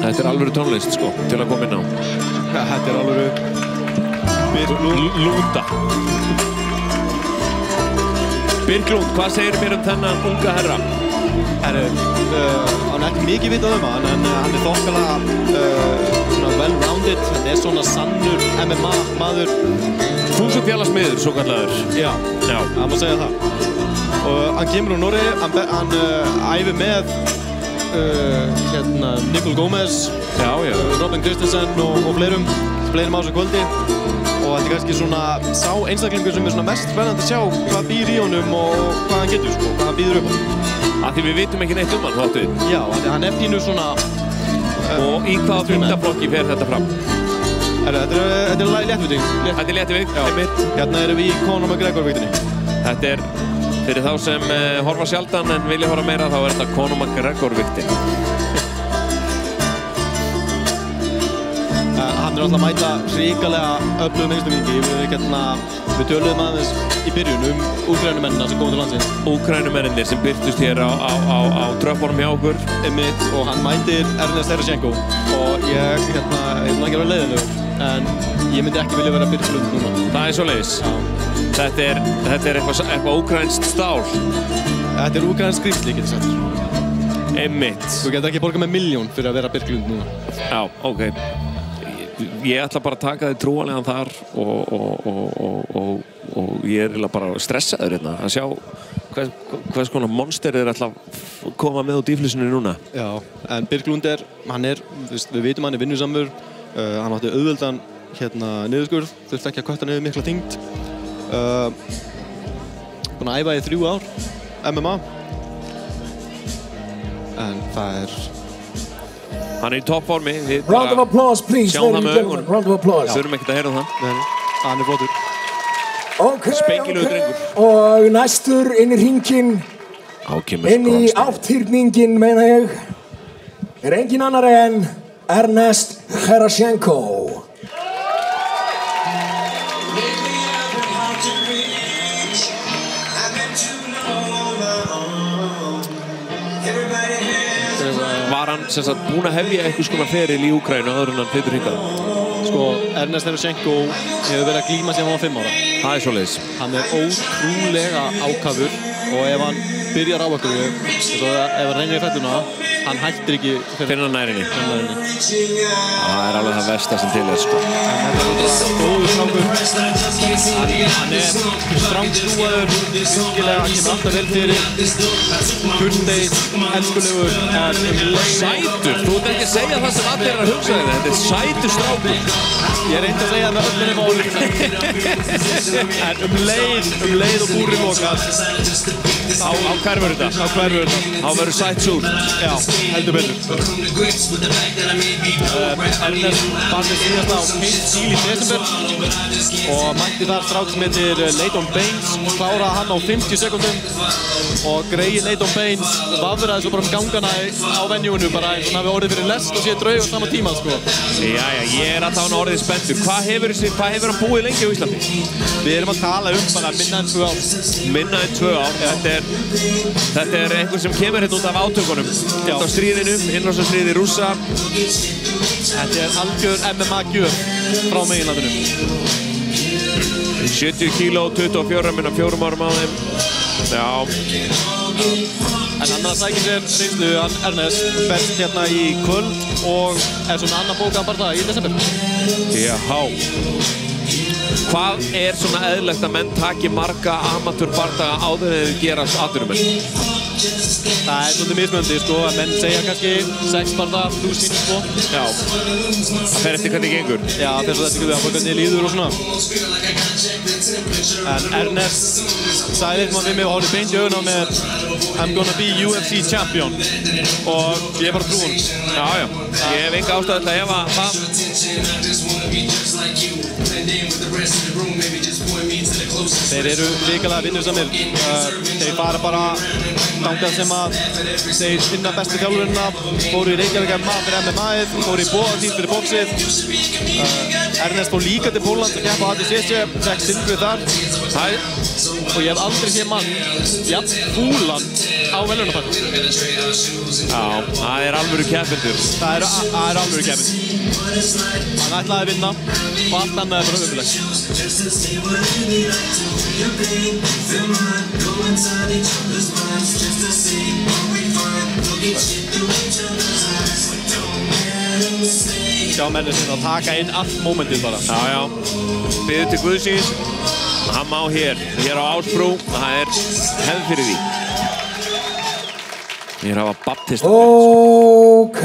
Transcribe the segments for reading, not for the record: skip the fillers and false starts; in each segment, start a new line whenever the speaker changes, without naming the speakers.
Þetta alvöru tónlist, sko, til að koma inn á.
Ja, þetta alvöru
Lúta. Birklund, hvað segir mér þennan unga herra?
Hann ekki mikið vitað hann, en hann þokkalega svona well-rounded. Þetta svona sannur MMA-maður.
Þúsundfjallarsmiður, svo kallaður.
Já, það má segja það. Og hann kemur úr Noregi, hann æfir með Nicole Gomez, Robin Kristensen og fleirum á þessu kvöldi. Og þetta kannski svona sá einstaklingur sem svona mest spennandi að sjá hvað býr í honum og hvað hann getur, sko, hvað hann býður upp á.
Af því við vitum ekki neitt hann, hvað við?
Já, hann pínu svona...
Og í hvaða fimmtaflokki fer þetta fram?
Þetta er léttvíking.
Þetta er léttvíking, einmitt.
Hérna erum við í Conor McGregor-víktinni.
Þetta er, fyrir þá sem horfa sjaldan en vilja horfa meira, þá er þetta Conor McGregor-víktin.
Hann alltaf að mæta hrikalega öflugum einstaklingi. Við töluðum aðeins í byrjun Úkraínumennina sem komið til landsins.
Úkraínumennir sem birtust hér á tröppunum hjá okkur.
Einmitt, og hann mætir Ernest Herashenko. Og ég ekki að vera leiðilegur, en ég myndi ekki vilja vera Birklund núna.
Það er svoleiðis. Þetta er eitthvað úkraínskt stál.
Þetta er úkraínskt skrímsli, getur sagt.
Einmitt.
Þú getur ekki borgað með 1 milljón fyrir að vera Birklund núna.
Já, ok. Ég ætla bara að taka þig trúanlegan þar og ég er bara stressaður hérna að sjá hvers konar monster ætla að koma með út í flysinu núna.
Já, en Birklund við vitum hann er vinnusamur, hann átti auðveldan niðurskurð, þurfti ekki að kvarta niður mikla þyngd. Búinn að æfa í 3 ár, MMA. En það er...
Hann er í toppformi.
Round of applause, please, ladies and gentlemen. Round of applause.
Þurfum ekkert að heyra það.
Nei, hann er flottur.
Ok.
Drengur.
Og næstur inn í hringinn, inn í áttýrninginn, meina ég, er engin annar en Ernest Herashenko.
Var hann sem sagt búinn að hefja einhvers konar feril í Úkraínu áður en hann flytur hingað?
Sko, Ernest Herashenko hefur verið að glíma síðan hann var 5 ára.
Það er svoleiðis.
Hann er ótrúlega ákafur og ef hann byrjar á einhverju, ef hann reynir í fælluna, hann hættir ekki
fyrir hann nærinni. Það er alveg það versta sem til er, sko.
Þetta er góður strákur. Hann er strangtrúaður, virkilega, hann kemur alltaf vel fyrir. Kurteis, elskulegur, en
sætur. Þú ert ekki að segja það sem allir er að hugsa þig. Þetta er sætur strákur.
Ég reyndi að segja með öllum orðum. En leið og búrið lokast.
Á hverfur þetta? Á hverfur þetta? Á verður sætt súr?
Já, heldur betur. Ernest barði síðast á Cage Steel í desember og mætti þar strák sem heitir Leighton Baines, kláraði hann á 50 sekundum og greiði Leighton Baines vafraði svo bara gangana á venjúinu bara eins og hann hafi orðið fyrir lest og sé draug á sama tíma, sko.
Jæja, ég er alltaf hann orðið spenntur. Hvað hefur hann búið lengi á Íslandi?
Við erum að tala bara minna en 2 ár.
Minna en 2 ár? Þetta er einhver sem kemur hérna út af átökunum. Út af stríðinu, innrásarstríði Rússa.
Þetta er algjör MMA-gjöf frá meginlandinu.
70 kíló, 24 minna 4 árum á þeim. Já.
En hann sækir sér reynslu, Ernest, best hérna í kvöld og er svona annan bókað barða í desember.
Jáhá. Hvað er svona eðlilegt að menn taki marga amatörbardaga áður en þeir gerast atvinnumenn?
Það er svolítið mismunandi, sko, að menn segja kannski 6 bardaga pluss mínus 2.
Já. Það fer eftir hvernig gengur.
Já, það fer svo eftir hvernig líður og svona. En Ernest sagði eitthvað við mig og horfði beint í augun á mér I'm gonna be UFC champion og ég bara trú hún.
Já. Ég hef enga ástæðu til að efa það.
Þeir eru ríkilega vinnusamir. Þeir fara bara þangað sem að þeir finna bestu þjálfurina, fóru í Reykjavík fyrir MMA-ið, fóru í Boðatíð fyrir boxið. Ernest fór líka til Pólland að keppa á ADCC, fekk silfrið þar. Og ég hef aldrei séð mann jafn fúlan á verðlaunapalli.
Já, það alvöru keppendur.
Það er alvöru keppendur. Hann ætlaði að vinna og allt annað bara ömurlegt. Sjá mennir sinna að taka inn allt mómentið bara.
Já. Biður til Guðsins. Hann má hér á Ásbrú. Það hefð fyrir því. Mér hafa baptista.
Ok,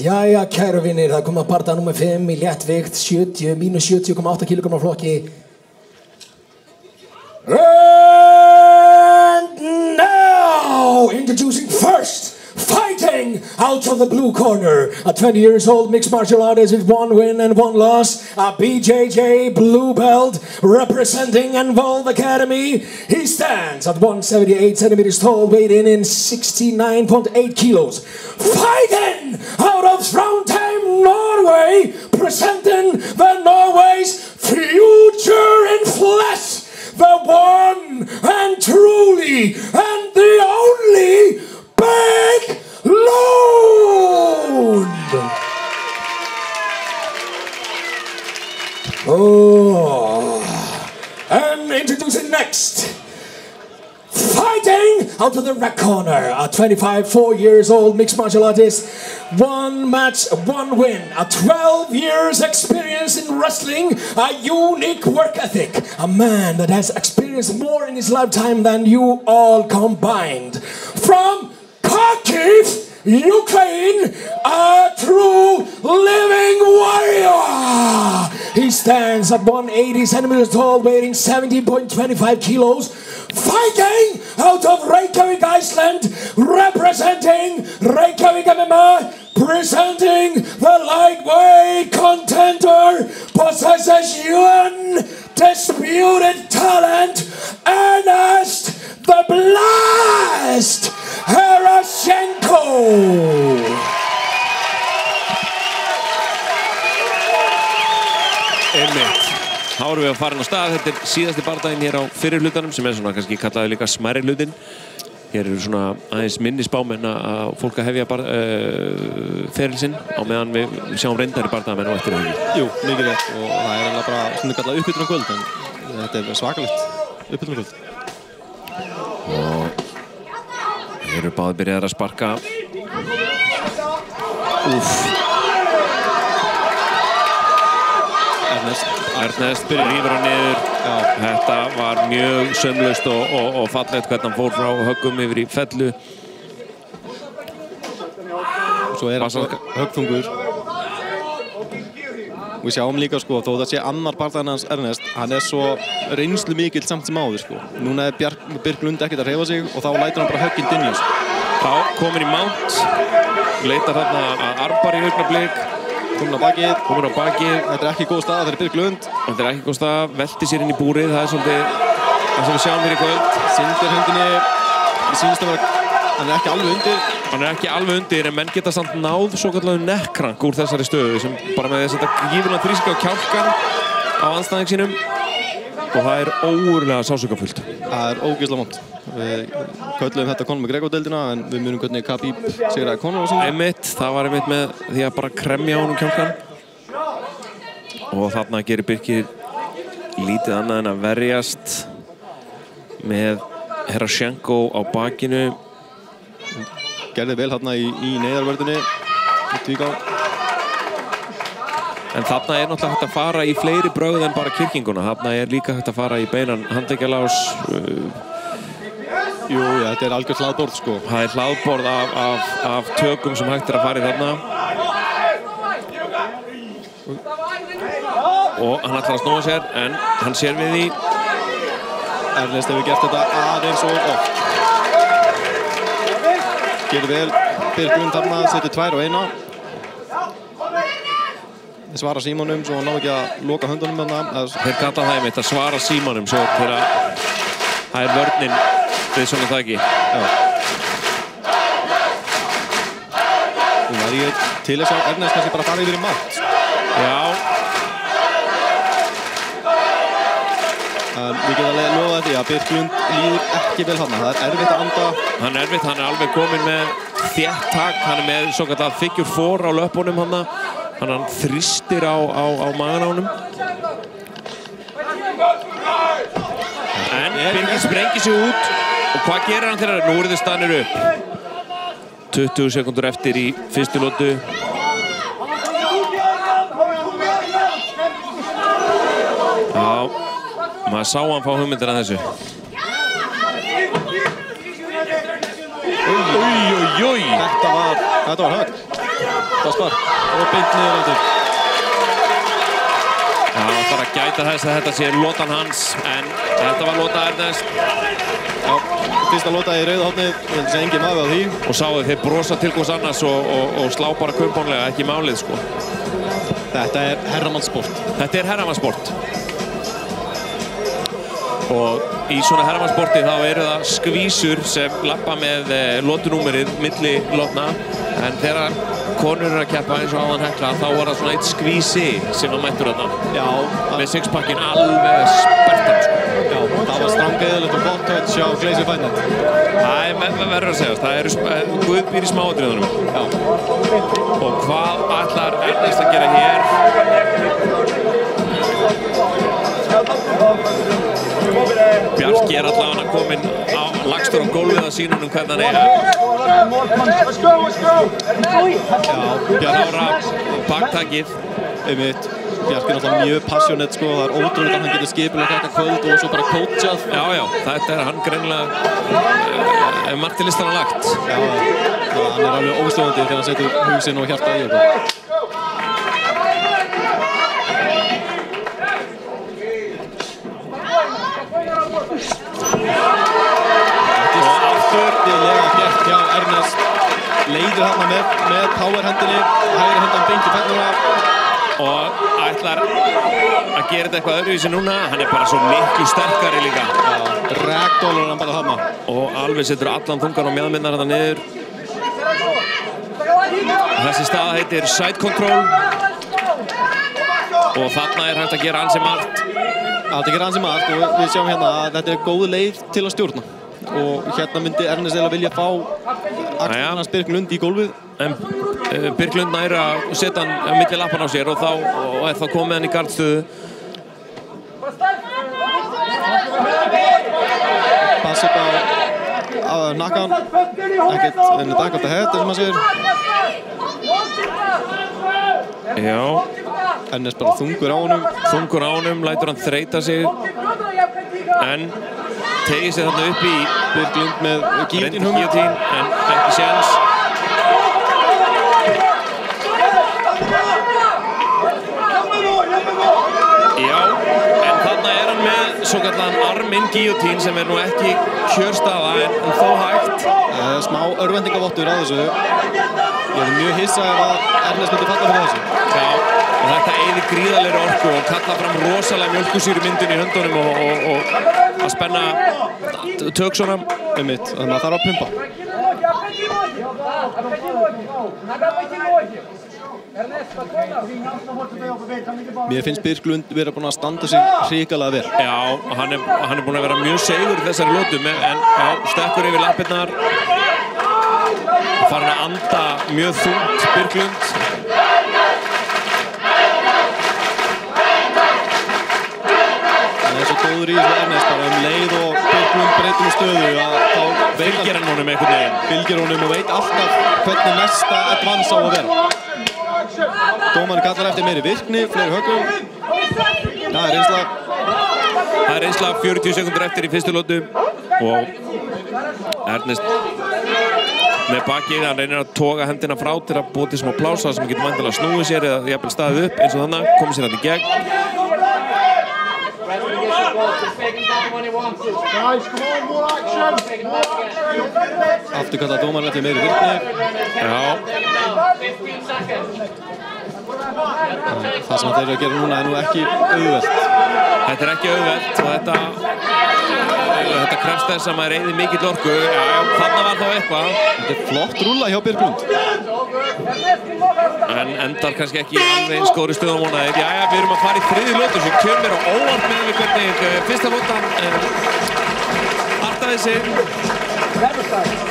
jæja kæru vinnir, það kom að barða nummer 5 í léttvikt, 70,8 kg flokki. And now, introducing first, fighting out of the blue corner, a 20 years old mixed martial artist with 1 win and 1 loss, a BJJ blue belt representing Envolve Academy. He stands at 178 centimeters tall, weighing in 69.8 kilos. Fighting out of Trondheim, Norway, presenting the Norway's future in flesh, the one and truly and the only Big Lund! Oh, and introducing next, fighting out of the red corner, a 4 years old mixed martial artist, 1 match, 1 win, a 12 years experience in wrestling, a unique work ethic, a man that has experienced more in his lifetime than you all combined. From Kharkiv, Ukraine, a true living warrior. He stands at 180 centimeters tall, weighing 70.25 kilos, fighting out of Reykjavík, Iceland, representing Reykjavík MMA, presenting the lightweight contender, possesses undisputed talent, Ernest the Blast Herashenko.
Einmitt. Þá erum við að fara inn á stað. Þetta síðasti bardaginn hér á fyrri hlutanum sem svona kannski kallaði líka smærri hlutin. Hér eru svona aðeins minni spámenn að fólk að hefja ferilinn sinn á meðan við sjáum reyndari bardagamenn á eftir það.
Jú, mikið rétt og það eiginlega bara svona kallað uppbytunarkvöld en þetta svakalegt uppbytunarkvöld.
Og hér eru báðir byrjaðir að sparka. Ernest rífur hann niður. Þetta var mjög saumlaust og fallegt hvernig hann fór frá höggum yfir í fellu.
Svo hann höggþungur. Við sjáum líka sko, þó það sé annar barndaginn hans Ernest, hann svo reynslu mikill samt sem áður sko. Núna Birk Lund ekkert að hreyfa sig og þá lætur hann bara högginn dynja sko.
Þá komin í mount, leitar þarna að armbar í augnablik.
Komin á bakið. Þetta ekki góð staða fyrir Birk Lund.
Þetta ekki góð staða, velti sér inn í búrið, það svolítið það sem við sjáum hér í kvöld.
Sindir höndinni, við sýnist að hann ekki alveg undir.
Hann ekki alveg undir en menn geta samt náð svo kallahu nekkrank úr þessari stöðu sem bara með þess að þetta gífurlega þrýstinga á kjálkan á andstæðing sínum og það ógurlega sásökafullt.
Það ógeðslega vont. Við kölluðum þetta Conor McGregor-deildina en við munum hvernig Khabib sigraði Conor á sinni.
Einmitt, það var einmitt með því að bara kremja á honum kjálkan. Og þarna gerir Birkir lítið annað en að verjast með Herashenko á bakinu.
Gerði vel hérna í neyðarvörðinni.
En þarna náttúrulega hægt að fara í fleiri brögð en bara kyrkinguna. Þarna líka hægt að fara í beinan handleggjalás.
Jú, þetta algjört hlaðborð sko.
Það hlaðborð af tökum sem hægt að fara í þarna. Og hann ætlar að snúa sér, en hann sér við því.
Ernest hefur gert þetta aðeins og oft. Gerir vel, Birk Lund þarna, setur 2 og 1. Þeir svara símanum, svo ná ekki að loka höndunum með það.
Þeir kalla það einmitt að svara símanum, svo þegar það vörnin við svona það ekki.
ég til þess að Ernest kannski bara fara yfir í margt.
Já.
En við getum alveg lofað því að Birklund líður ekki vel þarna. Það erfitt að anda.
Hann erfitt, hann alveg kominn með þétt tak. Hann með svo kallað figure 4 á löpunum hann. Hann þrýstir á magan á honum. En Birkir sprengir sig út. Og hvað gerir hann þegar nú eru þið staðnir upp? 20 sekúndur eftir í fyrstu lotu. Já, maður sá hann fá hugmyndir að þessu.
Oj. Þetta var högg. Það var spark og beint niður aftur.
Já, það þarf að gæta þess að þetta sé lotan hans, en þetta var lota Ernest.
Já, fyrsta lota í rauða hornið, ég held að segja engin maður á því.
Og sáu þeir brosa til hvers annars og slá bara kumpánlega, ekki málið sko.
Þetta er herramannssport.
Þetta er herramannssport. Og í svona herramannssporti þá eru það skvísur sem lappa með lotunúmerið milli lotna, en þegar konur eru að keppa eins og áðan Hekla, þá var það svona eitt skvísi sem að mættur þarna.
Já.
Með sixpackin alveg spertan sko.
Já, það var strangeðilegt og gott touch á Glazer Fight Night.
Það verður að segja, það eru Guð býr í smáatriðunum.
Já.
Og hvað ætlar Ernest að gera hér? Bjarki er allavega kominn á lagstur á gólfið að sína honum hvernig hann er. Já, Bjarki baktakið.
Einmitt. Bjarki er náttúrulega mjög passionate sko, það er ótrúlega að hann getur skipulegt þetta kvöld og svo bara coachað.
Já, þetta er hann greinilega margt til listan lagt.
Já, hann er alveg óslöðandi þegar hann setur húsinn og hjarta í þetta. Þetta er afturlega gert hjá Ernest. Leiðir hann með powerhendinni, hægri hendan beint í fætnuna.
Og ætlar að gera þetta eitthvað öðruvísi núna. Hann er bara svo miklu sterkari líka.
Ragdollur hann bara þarna.
Og alveg setur allan þungan og mjöðmyndar þetta niður. Þessi stað heitir Side Control. Og þarna er hægt að gera ansi margt.
Þetta gerir ansi margt og við sjáum hérna að þetta er góð leið til að stjórna. Og hérna myndi Ernest eða vilja fá Axel Birklund í gólfið.
En Birklund næri að setja hann milli lappan á sér og er þá komið hann í gardstöðu.
Pass upp á nakkan. Ekkert en back of the head, sem maður segir.
Já.
Ernest bara þungur á honum,
lætur hann þreyta sig. En tegir sig þarna upp í
Birklund með gíotín,
en ekki séns. Já, en þarna er hann með svo kallan arminn gíotín sem er nú ekki kjörstaða en þó hægt.
Smá örvendingavottur á þessu. Ég er mjög hissa ef að Ernest myndi falla fyrir þessu.
Já, og þetta eyðir gríðarlegri orku og kalla fram rosalega mjólkursýrumyndun í höndunum og að spenna töksunum.
Þannig að það þarf að pumpa. Mér finnst Birklund vera búinn að standa sig hrikalega vel.
Já, hann er búinn að vera mjög segur í þessari lotu, en stekkur yfir lappirnar. Farin að anda mjög þungt Birklund.
Það er svo góður í þessu Ernest bara leið og Birklund breytir stöðu að þá
fylgir hann honum einhvern veginn.
Fylgir honum og veit alltaf hvernig næsta advance á að vera. Dómarinn kallar eftir meiri virkni, fleiri höggum. Það er reynsla.
Það er reynsla 40 sekundur eftir í fyrstu lotu og Ernest með bakið, hann reynir að toga hendina frá til að búa til smá plása sem getur væntanlega snúið sér eða jafnvel staðið upp eins og þannig, komið sér hann í gegn.
Afturkallar dómarinn eftir meiri virkni.
Já.
Það sem þeir eru að gera núna er nú ekki auðvelt.
Þetta er ekki auðvelt og þetta krefst þess að maður eyðir mikill orku. Já, þarna var þá eitthvað.
Þetta er flott rúlla hjá Birklund.
en endar kannski ekki alveg eins góðri stöðum vonaði. Jæja, við erum að fara í þriðju lotu sem kemur mér á óvart með við hvernig fyrsta lotan artaði sig.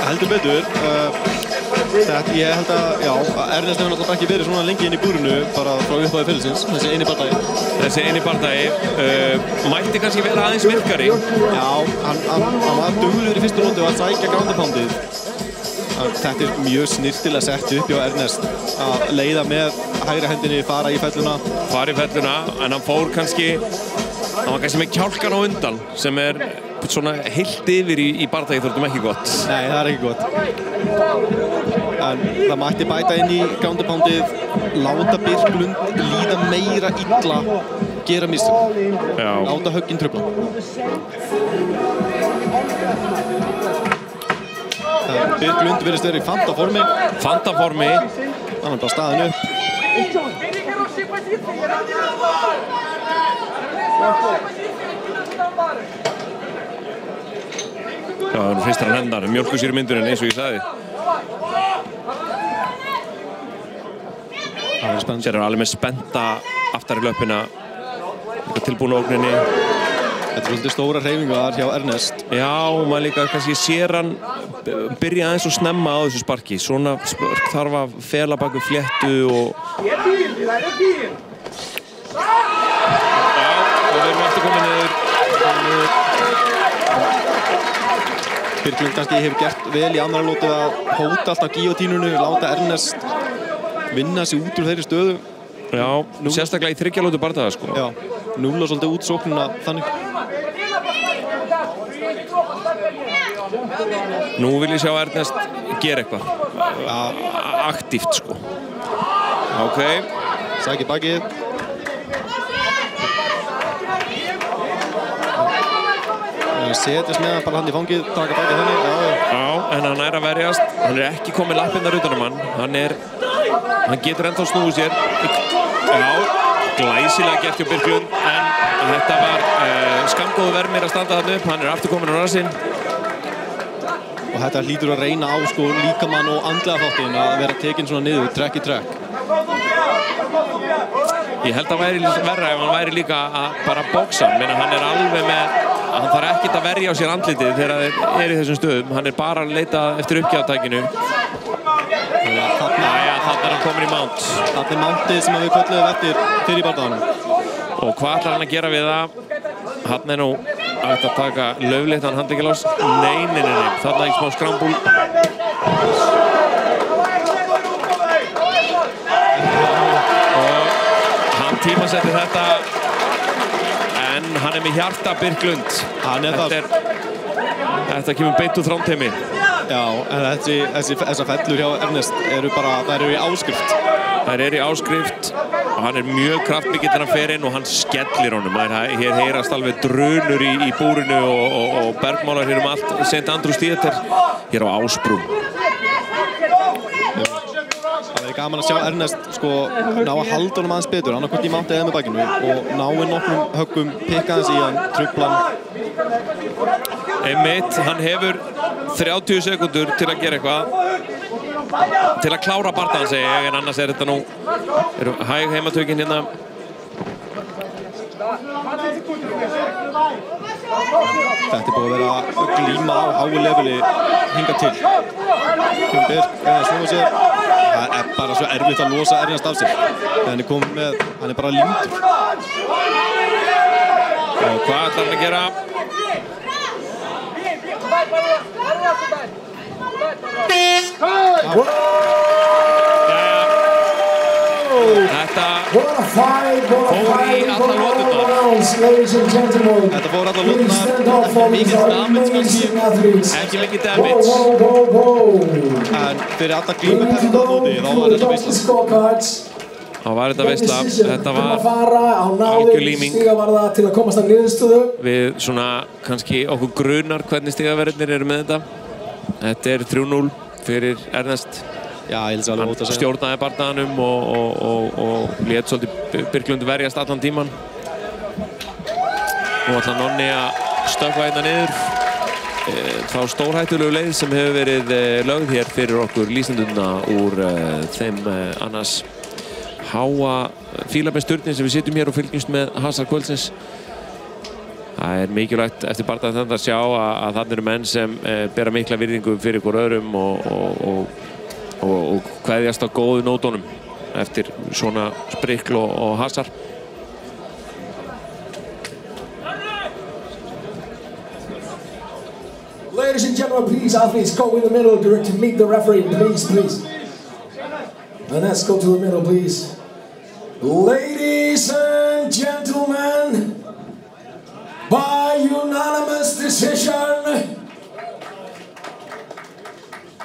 Heldur betur. Ég held að, já, Ernest hefur náttúrulega ekki verið svona lengi inn í búrinu bara frá upphafi ferilsins, þessi eini bardagi.
Þessi eini bardagi mætti kannski vera aðeins virkari.
Já, hann var duglegur í fyrstu lotu að sækja ground and poundið. Þetta er mjög snirtilega sett upp hjá Ernest að leiða með hægri hendinni, fara í felluna.
Fara í felluna, en hann fór kannski, hann var kannski með kjálkan á undan sem svona heilt yfir í bardagi þóttum ekki gott.
Nei, það er ekki gott. En það mætti bæta inn í ground and poundið, láta Birklund líða meira illa, gera mistök. Láta högginn trufla. Birklund virðist verið í fantaformi.
Fantaformi.
Hann er bara staðinn upp.
Já, hann hristar hann hendar, mjólkusýru myndurinn eins og ég sagði. Sér er alveg með spennta aftar í löppina. Tilbúin á ógninni.
Þetta er svolítið stóra hreyfingar hjá Ernest.
Já, maður líka kannski sér hann byrja aðeins og snemma á þessu sparki. Svona spark þarf að fela bak við fléttu og... Já, og við erum eftir komið niður.
Birklund kannski hefur gert vel í annara lótu að hóta alltaf gíotínunu, láta Ernest vinna sig út úr þeirri stöðu.
Já, sérstaklega í þriggja lótu bardaga, sko.
Já, núla svolítið út sóknuna þannig.
Nú vil ég sjá Ernest gera eitthvað. Aktíft, sko. Ok.
Sækir bakið. Setjast með hann bara hann í fangið, taka bakið þannig.
Já, en hann er að verjast. Hann er ekki komið lappirnar utanum hann. Hann getur ennþá snúið sér. Já, glæsilega gert hjá Birklund, en þetta var skammgóðu vermir að standa þarna upp. Hann er aftur komin á rassinn.
Og þetta hlýtur að reyna á sko líkamann og andlega þáttinn að vera tekinn svona niður, trekk í trekk.
Ég held að væri verra ef hann væri líka að bara boksa. Hann er alveg með... Hann þarf ekkert að verja á sér andlitið þegar þeir eru í þessum stöðum. Hann er bara að leita eftir uppgjafstækinu. Þannig er hann komin í mount.
Þetta er mountið sem við kölluðum eftir fyrir bardaganum.
Og hvað ætlar hann að gera við það? Hann er nú að taka löfleittan handleggjalás. Nei. Þarna ekki smá skrambúl. Og hann tímasetti þetta. En hann er með hjarta Birklund. Þetta kemur beint úr þrámteimi.
Já, en þessar fellur hjá Ernest eru í áskrift.
Þær eru í áskrift og hann er mjög kraftmikill þegar hann fer inn og hann skellir honum. Hér heyrast alveg drunur í búrinu og bergmálar hér allt. St. Andrews Theater hér á Ásbrú.
Það er gaman að sjá Ernest sko ná að halda honum aðeins betur, annarkvort í mountið eða með bakinu og ná inn nokkrum höggum, pikka hans í hann, trufla hann.
Einmitt, hann hefur 30 sekúndur til að gera eitthvað, til að klára bardagann segi ég, en annars er þetta nú, eru hæg heimatökin hérna.
Þetta er búið að vera að glíma á háu leveli hingað til. Birk, snúið sér. Það er bara svo erfitt að losa Ernest af sér. Hann er komið með, hann er bara límdur.
Og hvað ætlar hann að gera? Þetta fór í alla lóturnar.
Þetta fór alla lóturnar. Mikið damage kannski.
Ekki mikið damage.
En fyrir alla glímupefnum á móti, þá var þetta veisla.
Þá var þetta veisla. Þetta var algjör líming. Við svona kannski okkur grunar hvernig stigaverðirnir eru með þetta. Þetta er 3-0 fyrir Ernest.
Já, ég held að alveg ótt að segja.
Hann stjórnaði bardaganum og lét svolítið Birklund verjast allan tíman. Nú ætla Nonni að stökkva hérna niður. Þá stórhættulegu leið sem hefur verið lögð hér fyrir okkur lýsendurna úr þeim annars háa fílabeinsturnin sem við sitjum hér og fylgjumst með hasar kvöldsins. Það mikilvægt eftir barndaginn þannig að sjá að þarna eru menn sem bera mikla virðingu fyrir hver öðrum og kveðjast á góðu nótunum eftir svona sprikl og hasar.
Ladies and gentlemen, please, athletes, go in the middle to meet the referee, please. And let's go to the middle, please. Ladies and gentlemen, by unanimous decision,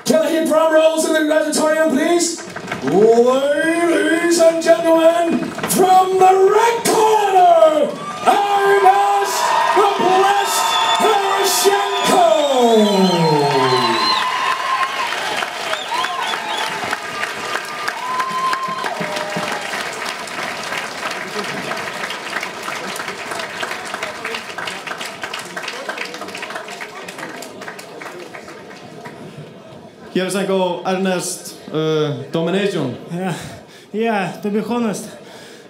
can I hear drum rolls in the auditorium, please? Ladies and gentlemen, from the red corner, Ernest the Blessed Heroshenko!
Heroshenko, Ernest, domination.
Yeah, to be honest,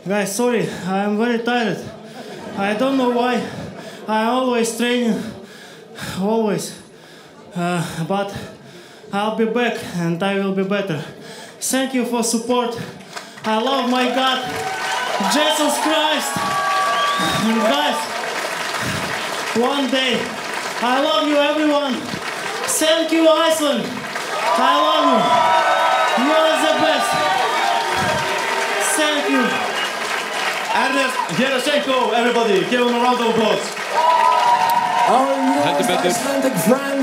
guys, sorry, I am very tired. I don't know why. I always training, always. But I'll be back and I will be better. Thank you for support. I love my God, Jesus Christ. And guys, one day, I love you everyone. Thank you, Iceland. I love you. You are the best. Thank you.
Ernest Heroshenko, everybody, give him a round of applause.
Our newest Icelandic friend,